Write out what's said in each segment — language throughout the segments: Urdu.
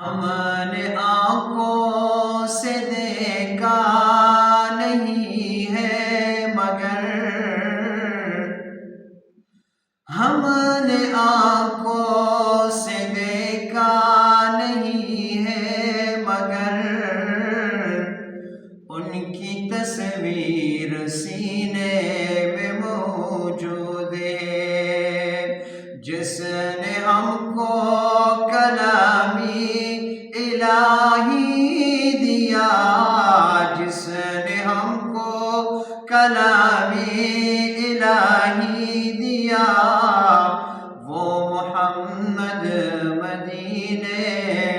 ہم نے آنکھوں سے دیکھا نہیں ہے مگر ہم نے آنکھوں سے دیکھا نہیں ہے مگر ان کی تصویر سینے میں موجود ہے. جس نے ہم کو کلامی الہی دیا، جس نے ہم کو کلامی الہی دیا، وہ محمد مدینے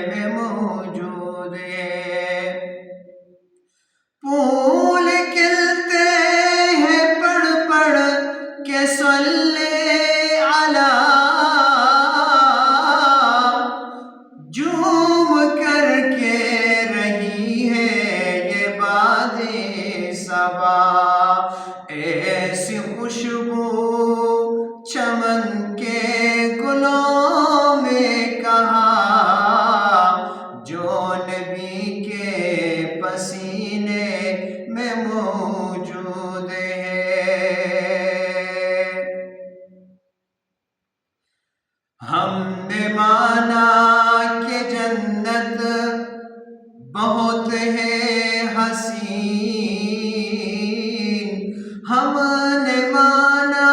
میں موجود ہے. پھول کھلتے ہیں پڑھ پڑھ کے صلی علی، جھوم کر کے رہی ہے یہ باد صبا. ایسی خوشبو چمن کے گلوں میں کہاں، جو نبی کے پسینے میں موجود ہے. ہم نے مانا کہ جنت بہت ہے حسین، ہم نے مانا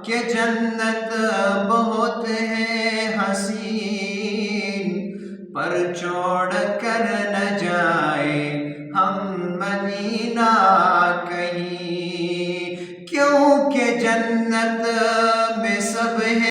کہ جنت بہت ہے حسین، پر چھوڑ کر